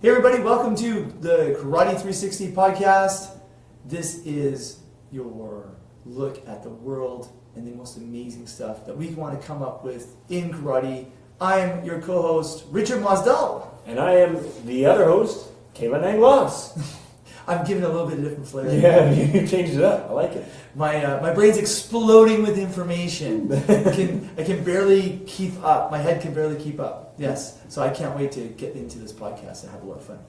Hey everybody, welcome to the Karate 360 podcast. This is your look at the world and the most amazing stuff that we want to come up with in karate. I'm your co-host, Richard Mosdell. And I am the other host, Kayla Anglos. I'm giving a little bit of different flair. Yeah, you changed it up. I like it. My brain's exploding with information. I can barely keep up. My head can barely keep up. Yes. So I can't wait to get into this podcast and have a lot of fun.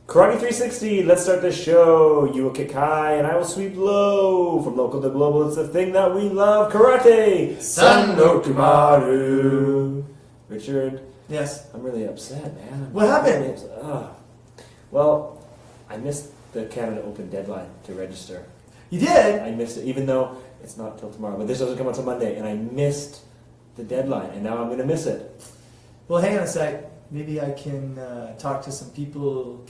Karate 360, let's start the show. You will kick high and I will sweep low. From local to global, it's the thing that we love. Karate! San no Kumaru. Richard? Yes? I'm really upset, man. What happened? Really well, I missed the Canada Open deadline to register. You did? I missed it, even though it's not till tomorrow. But this doesn't come out till Monday, and I missed the deadline, and now I'm going to miss it. Well, hang on a sec. Maybe I can talk to some people.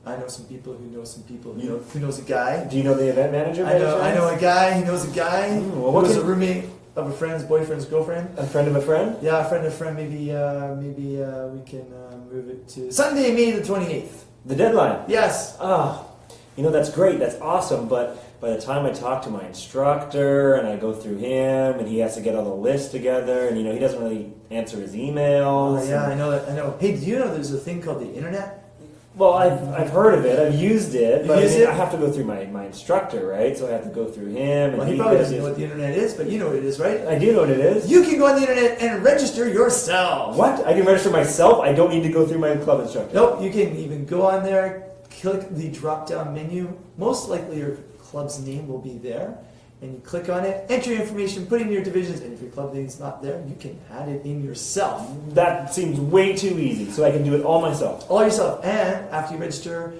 I know some people who know some people who knows a guy. Do you know the event manager? I know a guy. He knows a guy. Well, who was a roommate of a friend's boyfriend's girlfriend. A friend of a friend? Yeah, a friend of a friend. Maybe we can move it to Sunday, May the 28th. The deadline? Yes. That's great. That's awesome. But by the time I talk to my instructor and I go through him and he has to get all the lists together and, he doesn't really answer his emails. Yeah, I know that. I know. Hey, do you know there's a thing called the internet? Well, I've heard of it. I've used it. But I have to go through my instructor, right? So I have to go through him. Well, he probably doesn't know what the internet is, but you know what it is, right? I do know what it is. You can go on the internet and register yourself. What? I can register myself? I don't need to go through my club instructor? Nope, you can even go on there, click the drop-down menu. Most likely your club's name will be there. And you click on it, enter your information, put in your divisions, and if your club name's not there, you can add it in yourself. That seems way too easy, so I can do it all myself. All yourself. And after you register,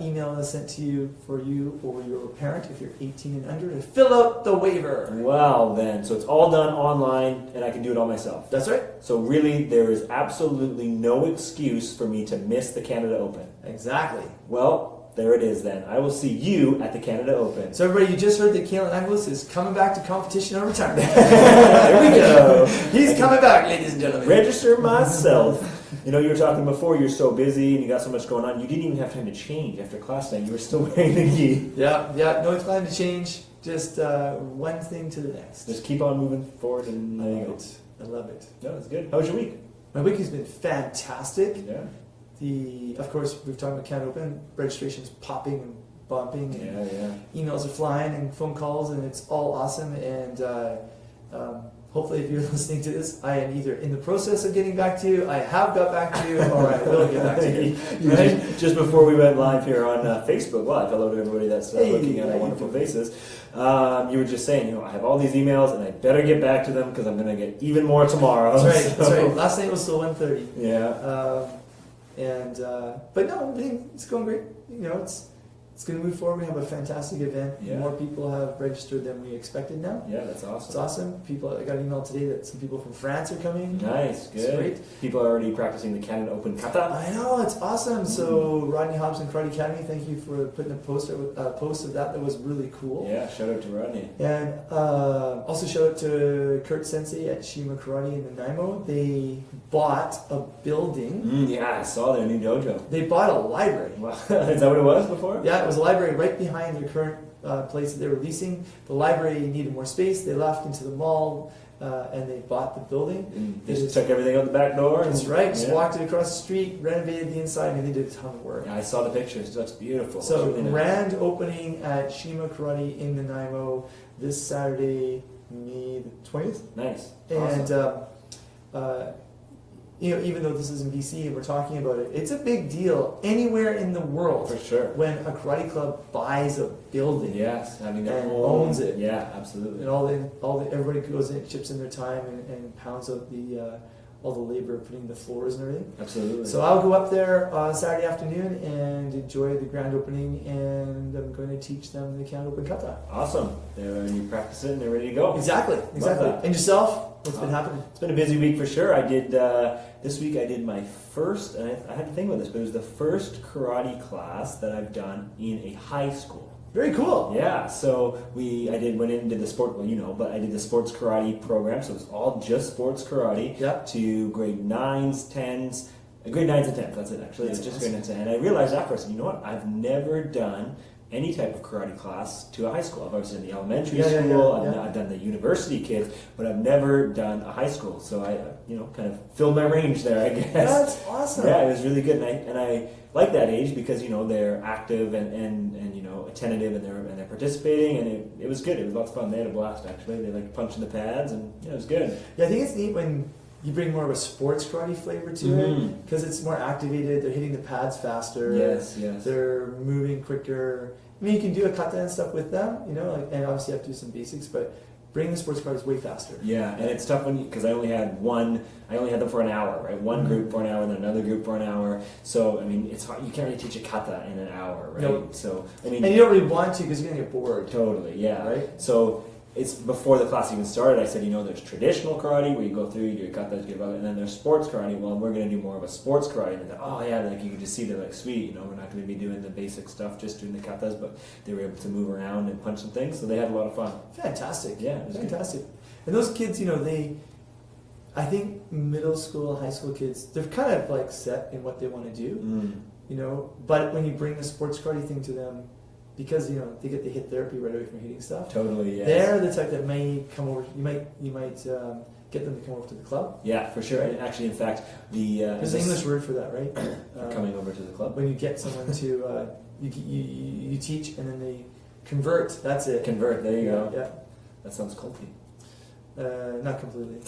email is sent to you for you or your parent, if you're 18 and under, to fill out the waiver. Well then, so it's all done online, and I can do it all myself. That's right. So really, there is absolutely no excuse for me to miss the Canada Open. Exactly. Well, there it is then. I will see you at the Canada Open. So everybody, you just heard that Kalen Anglos is coming back to competition or retirement. There we go. He's coming back, ladies and gentlemen. Register myself. You were talking before, you're so busy and you got so much going on, you didn't even have time to change after class night. You were still wearing the gi. Yeah, no time to change. Just one thing to the next. Just keep on moving forward and there you go. I love it. No, it's good. How was your week? My week has been fantastic. Yeah. Of course, we've talked about Canada Open. Registration's popping and bumping. And emails are flying and phone calls, and it's all awesome. And hopefully, if you're listening to this, I am either in the process of getting back to you, I have got back to you, or I will get back to you. Right? Just before we went live here on Facebook Live, hello to everybody that's looking at our wonderful faces. You were just saying, I have all these emails, and I better get back to them because I'm going to get even more tomorrow. That's right. That's right. Last night was still 1:30. Yeah. But no, it's going great. It's going to move forward. We have a fantastic event. Yeah. More people have registered than we expected now. Yeah, that's awesome. It's awesome. I got an email today that some people from France are coming. Nice, good. It's great. People are already practicing the Canada Open kata. I know, it's awesome. So Rodney Hobson Karate Academy, thank you for putting a post of that. That was really cool. Yeah, shout out to Rodney. And also shout out to Kurt Sensei at Shima Karate in Nanaimo. They bought a building. Yeah, I saw their new dojo. They bought a library. Wow. Is that what it was before? Yeah, it was a library right behind their current place that they were leasing. The library needed more space. They left into the mall and they bought the building. They just took everything out the back door. That's right. Just walked it across the street, renovated the inside, and they did a ton of work. Yeah, I saw the pictures. That's beautiful. So really grand opening at Shima Karate in Nanaimo this Saturday, May the 20th. Nice. And awesome. even though this is in BC and we're talking about it, it's a big deal anywhere in the world. For sure. When a karate club buys a building. Yes, having their and own, owns it. Yeah, absolutely. And everybody goes in, chips in their time, and pounds out all the labor of putting the floors and everything. Absolutely. So I'll go up there Saturday afternoon and enjoy the grand opening, and I'm going to teach them the Canada Open kata. Awesome. You practice it and they're ready to go. Exactly. And yourself? What's been happening? It's been a busy week for sure. I did this week. I did my first, and I had to think about this, but it was the first karate class that I've done in a high school. Very cool. Yeah, so went in and did the sport, but I did the sports karate program, so it was all just sports karate. Yep. To grade 9s, 10s, Grade 9s and 10s, that's it actually. That's It's just awesome. grade 9s and 10s. And I realized afterwards, you know what? I've never done any type of karate class to a high school. I've always done the elementary school, I've done the university kids, but I've never done a high school. So I, kind of filled my range there, I guess. That's awesome. Yeah, it was really good, and I like that age because they're active and attentive and they're participating, and it was good. It was lots of fun. They had a blast actually. They like punching the pads, and it was good. Yeah, I think it's neat when you bring more of a sports karate flavor to it because it's more activated. They're hitting the pads faster. Yes. They're moving quicker. I mean, you can do a kata and stuff with them, and obviously you have to do some basics, but bringing the sports karate is way faster. Yeah, and it's tough because I only had them for an hour, right? One group for an hour, and then another group for an hour. So I mean, it's hard. You can't really teach a kata in an hour, right? Nope. So I mean, and you don't really want to because you're gonna get bored. Totally, yeah. Right. So it's before the class even started. I said, there's traditional karate where you go through, you do your katas, and then there's sports karate. Well, we're going to do more of a sports karate. And like you can just see they're like, sweet, we're not going to be doing the basic stuff, just doing the katas, but they were able to move around and punch some things, so they had a lot of fun. Fantastic. Yeah, it was fantastic. Good. And those kids, I think middle school, high school kids, they're kind of like set in what they want to do, But when you bring the sports karate thing to them, because they get the hit therapy right away from hitting stuff. Totally, yes. They're the type that may come over. You might get them to come over to the club. Yeah, for sure. Right? Actually, in fact, there's an English word for that, right? For coming over to the club. When you get someone to you teach and then they convert. That's it. Convert. There you go. Yeah. That sounds culty. Not completely.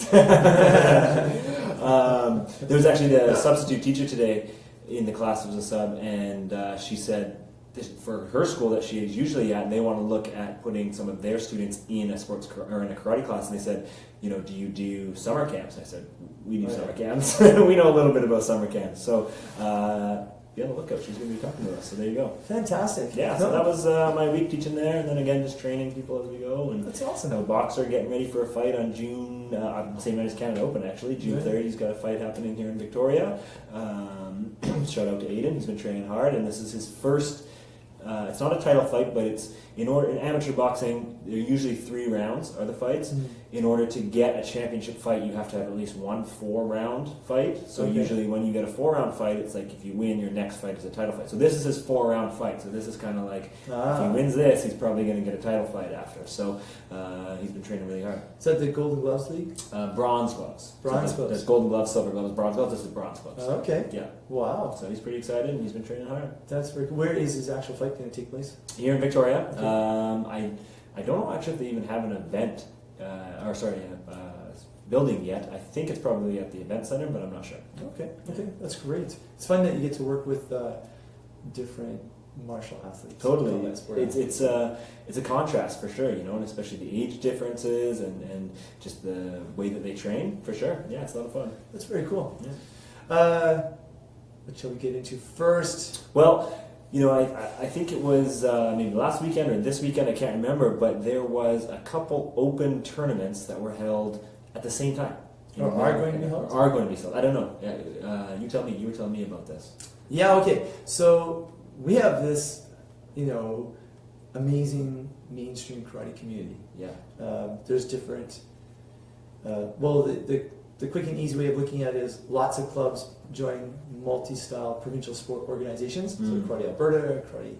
There was actually the substitute teacher today in the class. Was a sub, and she said, for her school that she is usually at, they want to look at putting some of their students in a sports or in a karate class, and they said, do you do summer camps? And I said, we do summer camps. We know a little bit about summer camps, so be on the lookout. She's going to be talking to us. So there you go. Fantastic. Yeah. So that was my week teaching there, and then again just training people as we go. And that's awesome. A boxer getting ready for a fight on June, same night as Canada Open actually. June 3rd, he's got a fight happening here in Victoria. Shout out to Aiden. He's been training hard, and this is his first. It's not a title fight, but it's in amateur boxing. There are usually 3 rounds are the fights. In order to get a championship fight, you have to have at least one 4-round fight. So usually, when you get a 4-round fight, it's like if you win, your next fight is a title fight. So this is his 4-round fight. So this is kind of like if he wins this, he's probably going to get a title fight after. So he's been training really hard. Is that the Golden Gloves League? Bronze gloves. Bronze so gloves. There's golden gloves, silver gloves, bronze gloves. This is bronze gloves. Okay. Yeah. Wow. So he's pretty excited, and he's been training hard. That's very cool. Where is his actual fight going to take place? Here in Victoria. Okay. I don't know actually if they even have an event, building yet. I think it's probably at the event center, but I'm not sure. Okay, that's great. It's fun that you get to work with different martial athletes. Totally, it's a contrast for sure, and especially the age differences and just the way that they train for sure. Yeah, it's a lot of fun. That's very cool. Yeah. What shall we get into first? Well. I think it was maybe last weekend or this weekend, I can't remember, but there was a couple open tournaments that were held at the same time. Or are going to be held? Are going to be held. I don't know. You tell me. You were telling me about this. Yeah, okay. So we have this, amazing mainstream karate community. Yeah. There's different, the quick and easy way of looking at it is lots of clubs join multi-style provincial sport organizations. So Karate Alberta, Karate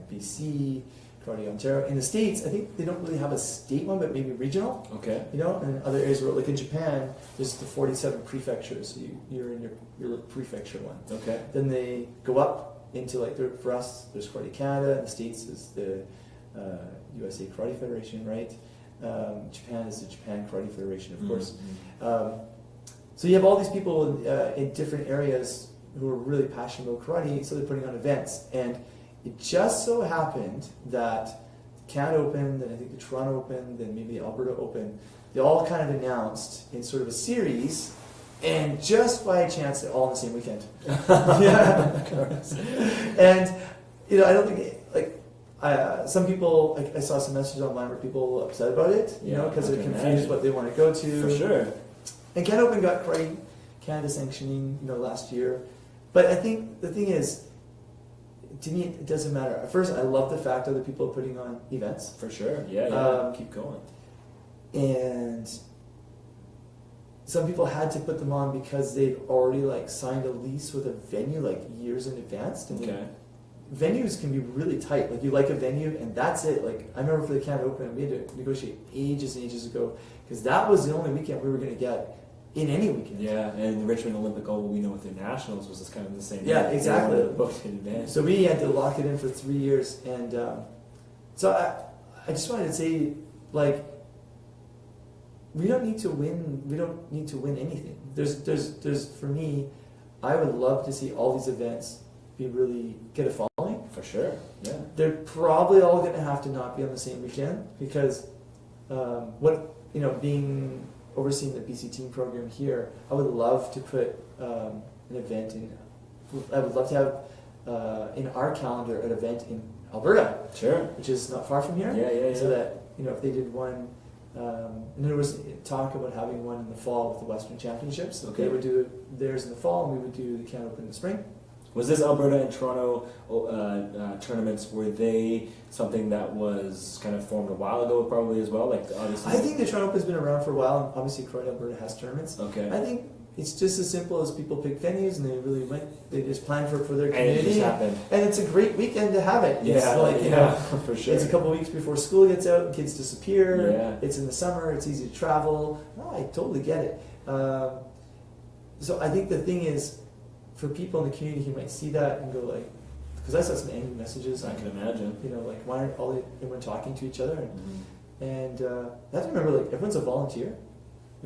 BC, Karate Ontario. In the States, I think they don't really have a state one, but maybe regional. Okay. And in other areas, like in Japan, there's the 47 prefectures. So you're in your prefecture one. Okay. Then they go up into for us, there's Karate Canada. In the States is the USA Karate Federation, right? Japan is the Japan Karate Federation, of course. So you have all these people in different areas who are really passionate about karate, so they're putting on events. And it just so happened that the Canada Open, then I think the Toronto Open, then maybe the Alberta Open, they all kind of announced in sort of a series, and just by chance, they're all on the same weekend. Yeah, of course. And, I don't think, some people, I saw some messages online where people were upset about it, because they're confused what they want to go to. For sure. And Canada Open got Karate Canada sanctioning, last year. But I think the thing is, to me, it doesn't matter. At first, I love the fact other people are putting on events. For sure. Yeah. Keep going. And some people had to put them on because they'd already like signed a lease with a venue like years in advance. And Okay. Venues can be really tight. Like you like a venue and that's it. Like I remember for the Canada Open, we had to negotiate ages and ages ago because that was the only weekend we were going to get in any weekend. Yeah, and the Richmond Olympic Oval, we know with their nationals was just kind of the same. Yeah, exactly. Booked in advance. So we had to lock it in for 3 years, and so I just wanted to say, like, we don't need to win. We don't need to win anything. There's for me, I would love to see all these events get a following. For sure. Yeah. They're probably all going to have to not be on the same weekend because being overseeing the BC team program here, I would love to put an event in. I would love to have in our calendar an event in Alberta, Sure. which is not far from here. Yeah. So that if they did one, and there was talk about having one in the fall with the Western Championships. Okay. They would do theirs in the fall, and we would do the Canada Open in the spring. Was this Alberta and Toronto tournaments, were they something that was kind of formed a while ago probably as well? Like obviously. I think the Toronto Open's been around for a while, and obviously Croydon, Alberta has tournaments. Okay. I think it's just as simple as people pick venues and they just plan for their And it community. just happened. And it's a great weekend to have it. It's For sure. It's a couple of weeks before school gets out and kids disappear. Yeah. It's in the summer, it's easy to travel. I totally get it. So I think the thing is, for people in the community who might see that and go like, because I saw some angry messages. I can imagine. Like why aren't everyone talking to each other? Mm-hmm. And you have to remember, like, everyone's a volunteer.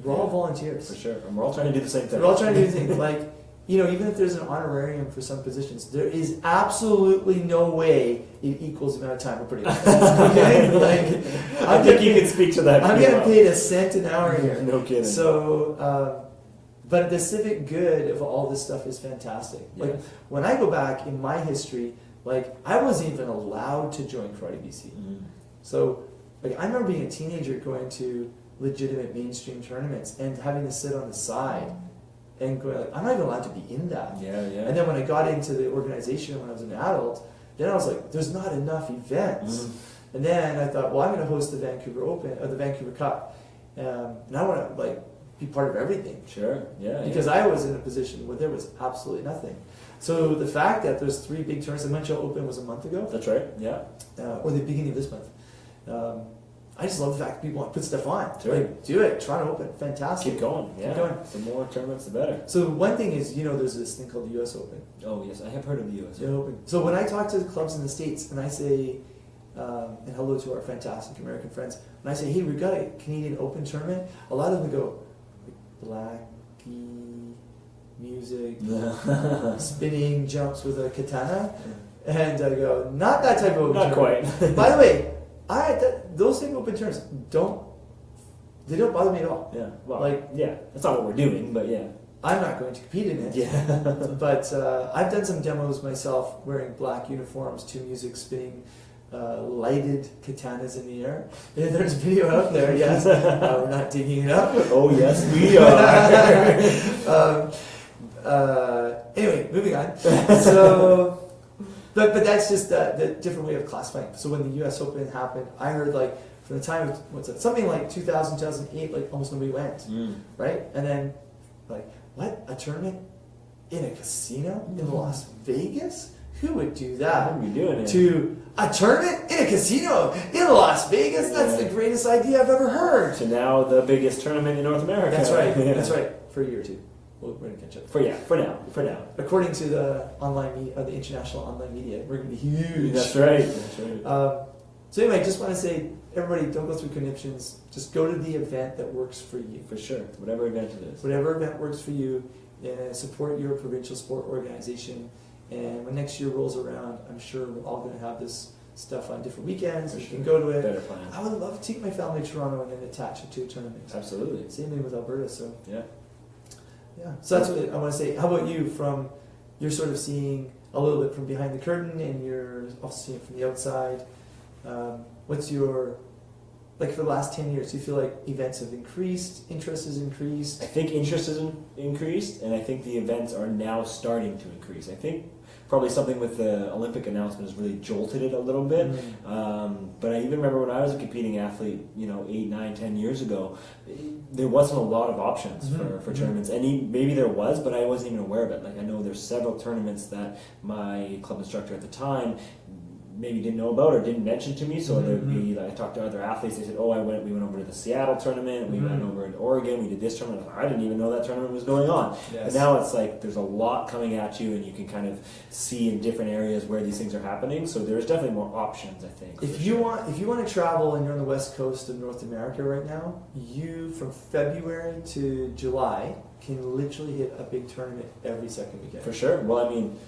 We're all volunteers. For sure. And we're all trying to do the same thing. We're all trying to do the same thing. Like, even if there's an honorarium for some positions, there is absolutely no way it equals the amount of time we're putting in. Okay? Like, I think you can speak to that. I'm getting paid $0.01 an hour here. No kidding. So, but the civic good of all this stuff is fantastic. Like, Yes. when I go back in my history, like, I wasn't even allowed to join Karate BC. Mm-hmm. So, like, I remember being a teenager going to legitimate mainstream tournaments and having to sit on the side and going like, I'm not even allowed to be in that. Yeah. And then when I got into the organization when I was an adult, then I was like, there's not enough events. Mm-hmm. And then I thought, well, I'm going to host the Vancouver Open or the Vancouver Cup, and I want to like be part of everything. Sure. Yeah. Because I was in a position where there was absolutely nothing. So the fact that there's 3 big tournaments, the Montreal Open was a month ago. That's right. Yeah. Or the beginning of this month. I just love the fact that people want to put stuff on. Sure. Like, do it. Toronto Open. Fantastic. Keep going. Yeah. Keep going. The more tournaments, the better. So one thing is, there's this thing called the US Open. Oh, yes. I have heard of the U.S. Open. So when I talk to the clubs in the States and I say, and hello to our fantastic American friends, when I say, hey, we've got a Canadian Open tournament, a lot of them go, Blackie, music, spinning jumps with a katana. And I go, not that type of open Not tournament. quite. By the way, those type of open tournaments don't bother me at all. Yeah. Well, Like, yeah. That's not what we're doing, but yeah. I'm not going to compete in it. Yeah. But I've done some demos myself wearing black uniforms to music, spinning lighted katanas in the air. And there's video out there, yes. We're not digging it up. Oh, yes, we are. Anyway, moving on. So, but that's just the different way of classifying. So when the US Open happened, I heard like from the time of, something like 2000, 2008, like almost nobody went, right? And then like, what, a tournament in a casino in Las Vegas? Who would do that? What are we doing here? To a tournament in a casino in Las Vegas? That's the greatest idea I've ever heard. To now the biggest tournament in North America. That's right. Yeah. That's right. For a year or two. We're going to catch up. For now. According to the the international online media, we're going to be huge. That's right. So anyway, just want to say, everybody, don't go through conniptions. Just go to the event that works for you. For sure. Whatever event it is. Whatever event works for you. Support your provincial sport organization. And when next year rolls around, I'm sure we're all going to have this stuff on different weekends. You can go to it. Better plan. I would love to take my family to Toronto and then attach it to a tournament. Absolutely. Same thing with Alberta. So yeah. So that's what I want to say. How about you? You're sort of seeing a little bit from behind the curtain, and you're also seeing it from the outside. What's your like for the last 10 years, do you feel like events have increased, interest has increased? I think interest has increased, and I think the events are now starting to increase. I think probably something with the Olympic announcement has really jolted it a little bit. But I even remember when I was a competing athlete, 8, 9, 10 years ago, there wasn't a lot of options for tournaments. And maybe there was, but I wasn't even aware of it. Like I know there's several tournaments that my club instructor at the time maybe didn't know about or didn't mention to me. So there'd be, like, I talked to other athletes. They said, we went over to the Seattle tournament. We went over in Oregon. We did this tournament. I didn't even know that tournament was going on. Yes. But now it's like there's a lot coming at you, and you can kind of see in different areas where these things are happening. So there's definitely more options, I think. If you want to travel and you're on the west coast of North America right now, you from February to July can literally hit a big tournament every second weekend. For sure. Well, I mean,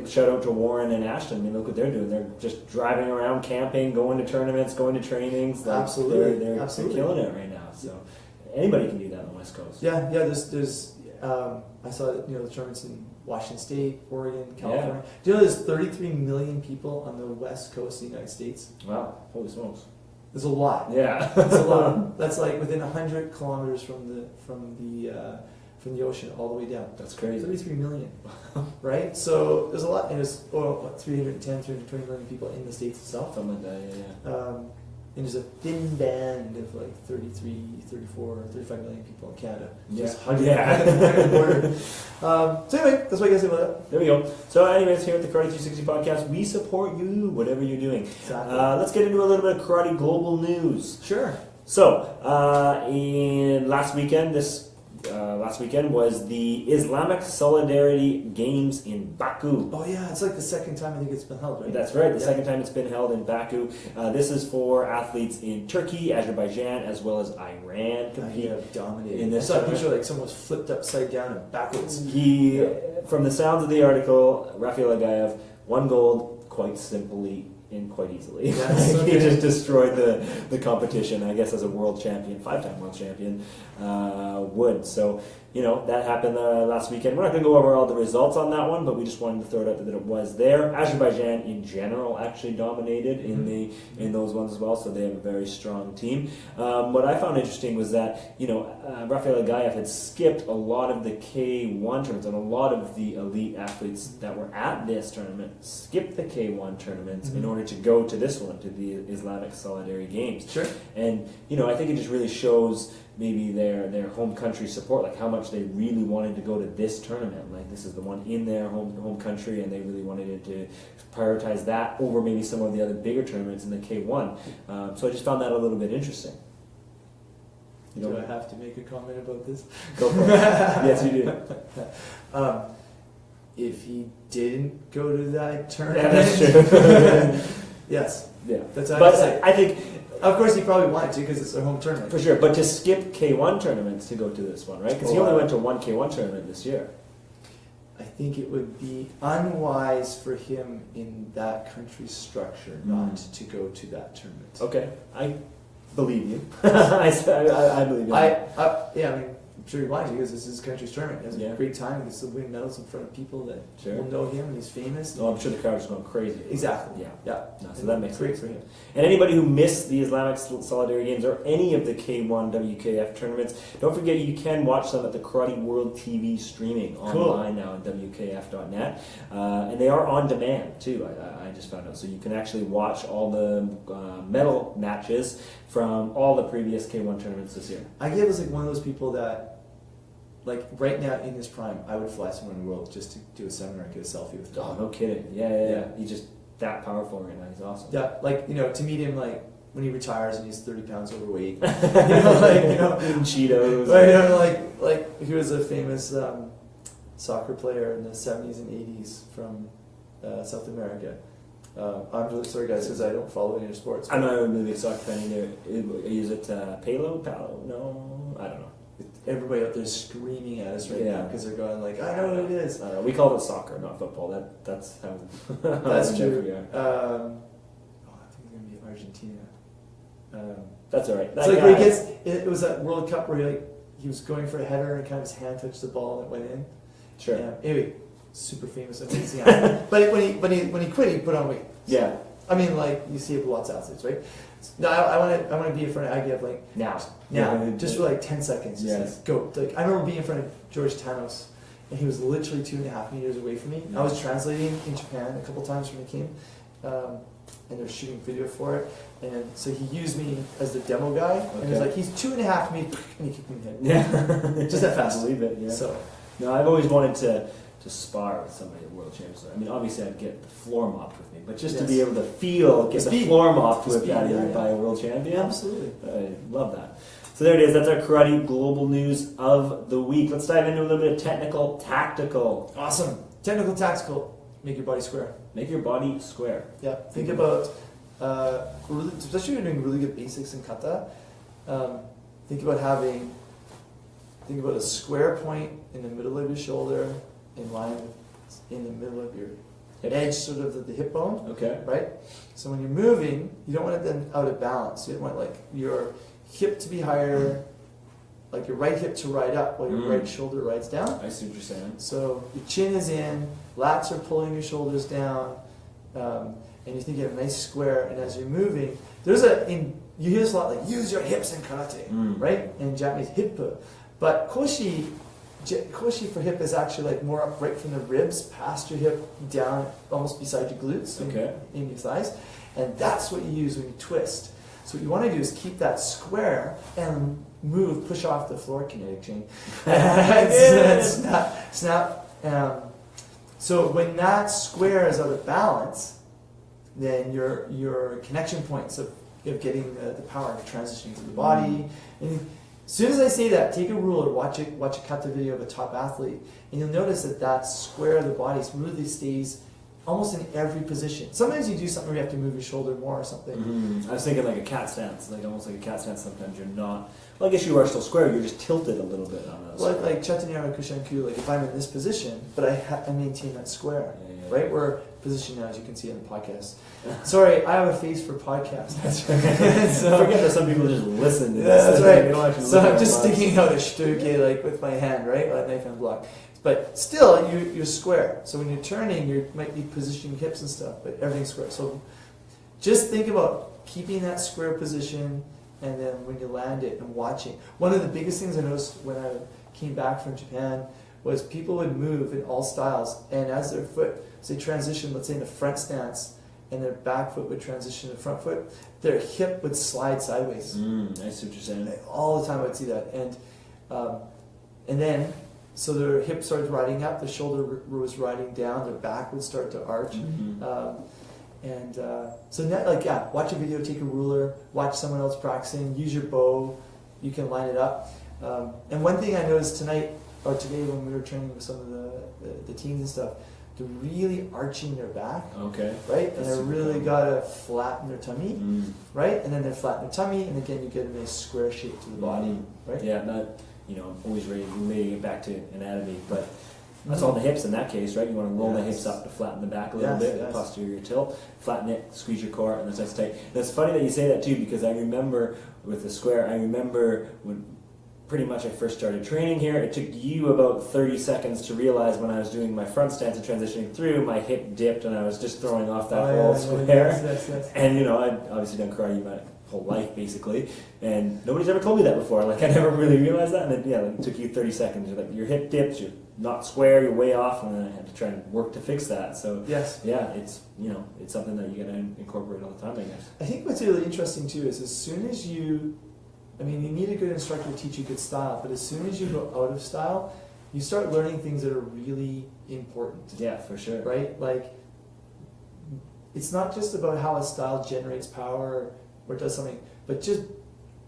shout out to Warren and Ashton. I mean, look what they're doing. They're just driving around, camping, going to tournaments, going to trainings. Like, Absolutely. They're killing it right now. So anybody can do that on the West Coast. Yeah. There's I saw the tournaments in Washington State, Oregon, California. Yeah. Do you know there's 33 million people on the West Coast of the United States? Wow. Holy smokes. There's a lot. Yeah. That's a lot. That's like within 100 kilometers from the ocean all the way down. That's crazy. 33 million, right? So there's a lot. And there's 320 million people in the States itself. Something like that, yeah. And there's a thin band of like 33, 34, 35 million people in Canada. Just hugging the border. So anyway, that's what I guess about that. There we go. So anyways, here at the Karate 360 podcast, we support you, whatever you're doing. Exactly. Let's get into a little bit of karate global news. Sure. So, last weekend was the Islamic Solidarity Games in Baku. Oh yeah, it's like the second time I think it's been held, right? That's right, the second time it's been held in Baku. This is for athletes in Turkey, Azerbaijan, as well as Iran. Dominated. In this I saw a picture like someone was flipped upside down and backwards. From the sounds of the article, Rafael Agaev won gold quite simply and quite easily. Yes, okay. He just destroyed the competition, I guess, as a world champion, 5-time world champion would. So, that happened last weekend. We're not going to go over all the results on that one, but we just wanted to throw it out there that it was there. Azerbaijan, in general, actually dominated in those ones as well, so they have a very strong team. What I found interesting was that, Rafael Agaev had skipped a lot of the K1 tournaments, and a lot of the elite athletes that were at this tournament skipped the K1 tournaments in order to go to this one, to the Islamic Solidarity Games. Sure. And, I think it just really shows maybe their home country support, like how much they really wanted to go to this tournament. Like this is the one in their home country, and they really wanted to prioritize that over maybe some of the other bigger tournaments in the K1. So I just found that a little bit interesting. Do I have to make a comment about this? Go for it. Yes, you do. If he didn't go to that tournament, yeah, that's true. Yes, yeah, that's what I say. I think. Of course, he probably wanted to because it's their home tournament. For sure, but to skip K1 tournaments to go to this one, right? Because he only went to one K1 tournament this year. I think it would be unwise for him in that country's structure not to go to that tournament. Okay, I believe you. I believe you. Yeah, I mean, I'm sure he wanted to because this is his country's tournament. He has a great time. He gets to win medals in front of people that will know him, and he's famous. Oh, I'm sure the crowd is going crazy. Exactly. Yeah. No, so that makes great sense for him. And anybody who missed the Islamic Solidarity Games or any of the K1 WKF tournaments, don't forget you can watch them at the Karate World TV streaming online now at WKF.net. And they are on demand too, I just found out. So you can actually watch all the medal matches from all the previous K1 tournaments this year. Agaev was like one of those people that, like right now in his prime, I would fly somewhere in the world just to do a seminar and get a selfie with him. Oh, no kidding. Yeah. He's just that powerful right now. He's awesome. Yeah, like, to meet him, like, when he retires and he's 30 pounds overweight. Eating Cheetos. Like he was a famous soccer player in the 70s and 80s from South America. I'm really sorry, guys, because I don't follow any other sports. I'm not a really big soccer fan either. Is it Palo? No? I don't know. Everybody out there is screaming at us right now because they're going like, I know what it is. I don't know. We call it soccer, not football. That's how. That's true. I think it's gonna be Argentina. That's all right. It's like where he gets. It was that World Cup where he was going for a header and kind of his hand touched the ball and it went in. Sure. Anyway, super famous, amazing. But when he quit, he put on weight. Yeah. I mean, like, you see it with lots of athletes, right? No, I want to be in front of Aggie of like, now, just for like 10 seconds. Just like, go. Like, I remember being in front of George Tanos, and he was literally 2.5 meters away from me. I was translating in Japan a couple times when he came, and they're shooting video for it. And so he used me as the demo guy, and he was like, he's 2.5 meters, and he kicked me in the head. Yeah. Just that fast. I believe it, yeah. So. No, I've always wanted to spar with somebody at World Champs. I mean, obviously I'd get the floor mopped with me, but just to be able to get the floor mopped with by a world champion. Absolutely. I love that. So there it is. That's our karate global news of the week. Let's dive into a little bit of technical, tactical. Awesome. Technical, tactical. Make your body square. Make your body square. Yeah. Think about, especially when you're doing really good basics in kata, think about a square point in the middle of your shoulder, in line with, in the middle of your edge, sort of the hip bone. Okay. Right? So when you're moving, you don't want it then out of balance. You don't want like your hip to be higher, like your right hip to ride up while your right shoulder rides down. I see what you're saying. So your chin is in, lats are pulling your shoulders down, and you're thinking of a nice square. And as you're moving, you hear this a lot, like use your hips in karate, right? In Japanese, hippu. But koshi for hip is actually like more up right from the ribs, past your hip, down almost beside your glutes, in your thighs. And that's what you use when you twist. So what you want to do is keep that square and push off the floor kinetic chain. And snap. So when that square is out of balance, then your connection points of getting the power of transitioning to the body. And as soon as I say that, take a ruler, watch a kata video of a top athlete, and you'll notice that square of the body really stays almost in every position. Sometimes you do something where you have to move your shoulder more or something. I was thinking like a cat stance, almost like a cat stance. Sometimes you're not. Well, I guess you are still square. You're just tilted a little bit on us. Well, like Chatanyama Kushanku, like if I'm in this position, but I maintain that square, right? We're positioned now, as you can see on the podcast. Sorry, I have a face for podcasts. That's right. So, forget that some people just listen to this. That's right. They don't actually So I'm just sticking out a shtuke like with my hand, right? Like knife and block. But still, you're square. So when you're turning, you might be positioning hips and stuff, but everything's square. So just think about keeping that square position, and then when you land it and watching. One of the biggest things I noticed when I came back from Japan was people would move in all styles, and as their foot, say transition, let's say in the front stance, and their back foot would transition to the front foot, their hip would slide sideways. I see what you're saying. All the time I would see that. And then, so their hip started riding up, the shoulder was riding down, their back would start to arch. So now, watch a video, take a ruler, watch someone else practicing, use your bow, you can line it up. And one thing I noticed today when we were training with some of the teens and stuff, they're really arching their back, right? And they really gotta flatten their tummy, right? And then they flatten their tummy, and again you get a nice square shape to the body, right? Yeah, always relating it back to anatomy, but that's all the hips in that case, right? You want to roll the hips up to flatten the back a little bit, the posterior tilt, flatten it, squeeze your core, and that's nice tight. And it's funny that you say that too, because I remember with the square, when pretty much I first started training here, it took you about 30 seconds to realize when I was doing my front stance and transitioning through, my hip dipped and I was just throwing off that whole square. Yes. And I'd obviously done karate my whole life basically, and nobody's ever told me that before. Like I never really realized that, and then it took you 30 seconds. You're like, your hip dips, you're not square, you're way off, and then I had to try and work to fix that. So it's it's something that you got to incorporate all the time, I guess. I think what's really interesting too is as soon as you need a good instructor to teach you good style, but as soon as you go out of style, you start learning things that are really important. Yeah, for sure. Right? Like, it's not just about how a style generates power or does something, but just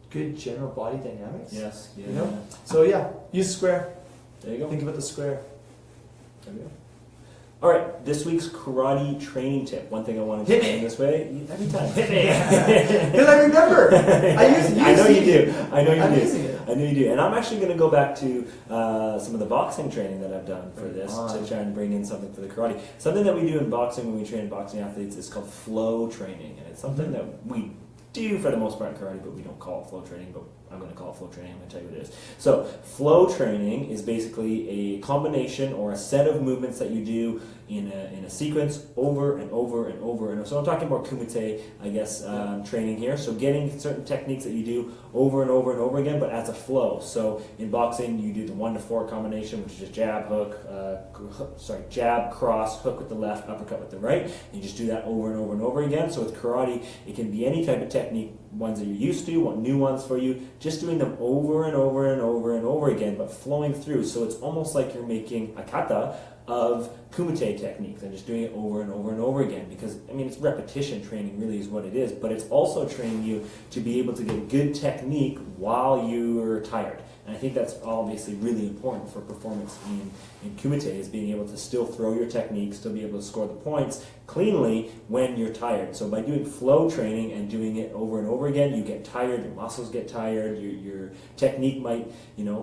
good general body dynamics. Yes. Yeah, So use the square. There you go. Think about the square. There we go. All right, this week's karate training tip. One thing I wanted to say this way. Every time. Hit me. Because I remember. I know you do. I know you do. And I'm actually going to go back to some of the boxing training that I've done for this to try and bring in something for the karate. Something that we do in boxing when we train boxing athletes is called flow training. And it's something that we do for the most part in karate, but we don't call it flow training, but I'm going to call it flow training. I'm going to tell you what it is. So flow training is basically a combination or a set of movements that you do in a sequence over and over and over. And so I'm talking about kumite, I guess, training here. So getting certain techniques that you do over and over and over again, but as a flow. So in boxing, you do the 1 to 4 combination, which is just jab, jab, cross, hook with the left, uppercut with the right. And you just do that over and over and over again. So with karate, it can be any type of technique, ones that you're used to, want new ones for you, just doing them over and over and over and over again, but flowing through. So it's almost like you're making a kata of kumite techniques and just doing it over and over and over again, because I mean, it's repetition training really is what it is, but it's also training you to be able to get good technique while you're tired. And I think that's obviously really important for performance in kumite, is being able to still throw your technique, still be able to score the points cleanly when you're tired. So by doing flow training and doing it over and over again, you get tired, your muscles get tired, your technique might,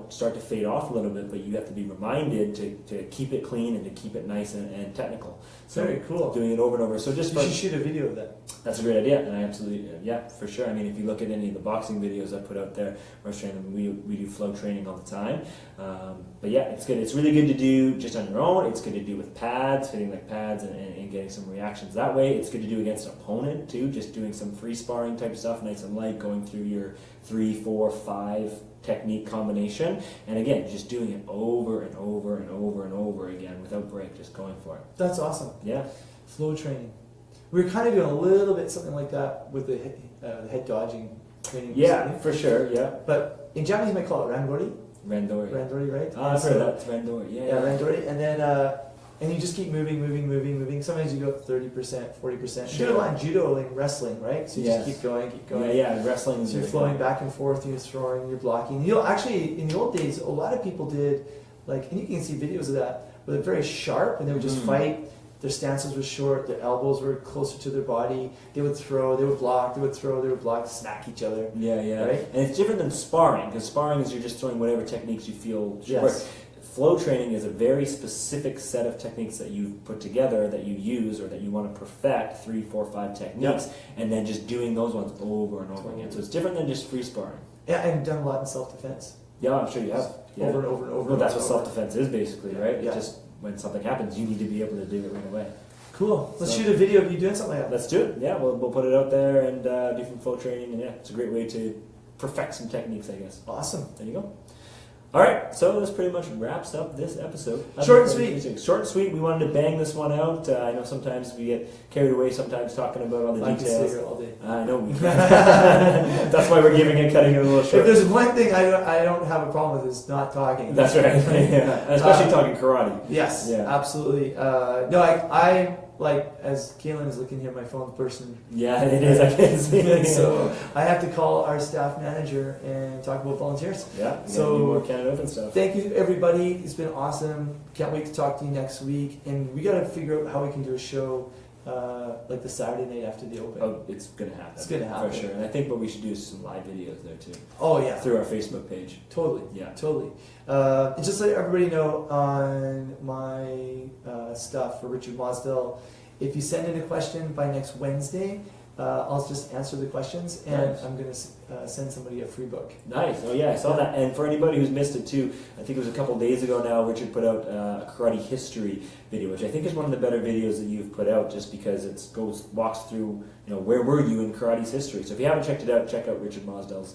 start to fade off a little bit, but you have to be reminded to keep it clean and to keep it nice and technical. So very cool. Doing it over and over. So just you should shoot a video of that. That's a great idea, and I absolutely, yeah, for sure. I mean, if you look at any of the boxing videos I put out there, we do flow training all the time. But yeah, it's good. It's really good to do just on your own. It's good to do with pads, hitting like pads and getting some reactions that way. It's good to do against an opponent too, just doing some free sparring type stuff, nice and light, going through your 3, 4, 5 technique combination. And again, just doing it over and over and over and over again without break, just going for it. That's awesome. Yeah. Flow training. We're kind of doing a little bit something like that with the head dodging training. Yeah, recently. for sure, yeah. But in Japanese, you might call it randori. Randori, right? I've heard that. It's randori, yeah. Yeah, randori. And then, and you just keep moving. Sometimes you go up 30%, 40%. Sure. Do a lot in judo, like wrestling, right? So you just keep going. Yeah, wrestling. So you're flowing back and forth, you're throwing, you're blocking. Actually, in the old days, a lot of people did, and you can see videos of that, where they're very sharp, and they would just fight. Their stances were short, their elbows were closer to their body. They would throw, they would block, they would throw, they would block, smack each other. Yeah. Right? And it's different than sparring, because sparring is you're just throwing whatever techniques you feel should work. Yes. Flow training is a very specific set of techniques that you've put together, that you use, or that you want to perfect, 3, 4, 5 techniques, and then just doing those ones over and over again. So it's different than just free sparring. Yeah, and done a lot in self-defense. Yeah, I'm sure you have. Yeah. Over and over and over. Well, that's what self-defense is basically, right? Yeah. It's just when something happens, you need to be able to do it right away. Cool. Let's shoot a video of you doing something like that. Let's do it. Yeah, we'll put it out there and do some flow training. And yeah, it's a great way to perfect some techniques, I guess. Awesome. There you go. All right, so this pretty much wraps up this episode. Short and sweet. Short and sweet. We wanted to bang this one out. I know sometimes we get carried away sometimes talking about all the details. I can stay here all day. I know we can. That's why we're giving it, cutting it a little short. If there's one thing I don't have a problem with is not talking. That's right. Yeah. Especially talking karate. Yes, yeah. Absolutely. No, I as Kaylin is looking here, my phone's bursting. Yeah, it is. I can see it. So I have to call our staff manager and talk about volunteers. Yeah. So more Canada Open stuff. Thank you, everybody. It's been awesome. Can't wait to talk to you next week. And we got to figure out how we can do a show like the Saturday night after the Open. Oh, it's gonna happen. It's gonna happen for sure. And I think what we should do is some live videos there too. Oh yeah. Through our Facebook page. Totally. Yeah. Totally. And just to let everybody know on my stuff for Richard Mosdell, if you send in a question by next Wednesday, I'll just answer the questions, and nice. I'm going to send somebody a free book. Nice. Oh yeah, I saw that. And for anybody who's missed it too, I think it was a couple days ago now, Richard put out a karate history video, which I think is one of the better videos that you've put out, just because it walks through, where were you in karate's history. So if you haven't checked it out, check out Richard Mosdell's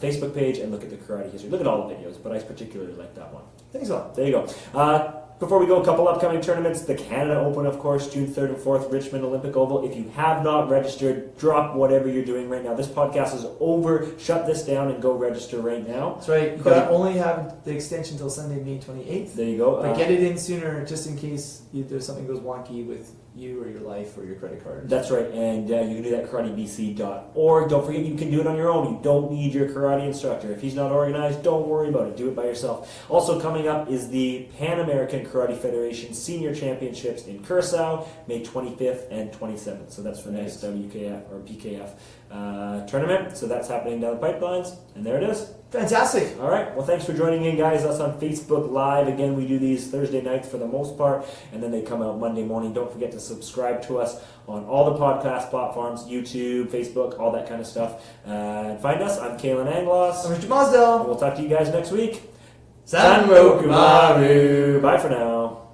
Facebook page and look at the karate history. Look at all the videos, but I particularly like that one. Thanks a lot. There you go. Before we go, a couple upcoming tournaments. The Canada Open, of course, June 3rd and 4th, Richmond Olympic Oval. If you have not registered, drop whatever you're doing right now. This podcast is over. Shut this down and go register right now. That's right. You only have the extension until Sunday, May 28th. There you go. But get it in sooner, just in case there's something goes wonky with you or your life or your credit card. That's right. And you can do that at karatebc.org. Don't forget, you can do it on your own. You don't need your karate instructor. If he's not organized, don't worry about it. Do it by yourself. Also coming up is the Pan American Karate Federation Senior Championships in Curacao, May 25th and 27th. So that's for the next WKF or PKF tournament. So that's happening down the pipelines, and there it is. Fantastic. All right. Well, thanks for joining in, guys. Us on Facebook Live. Again, we do these Thursday nights for the most part, and then they come out Monday morning. Don't forget to subscribe to us on all the podcast platforms, YouTube, Facebook, all that kind of stuff. And find us. I'm Kalen Anglos. I'm Richard Mosdell. And we'll talk to you guys next week. Sanrokumaru. Bye for now.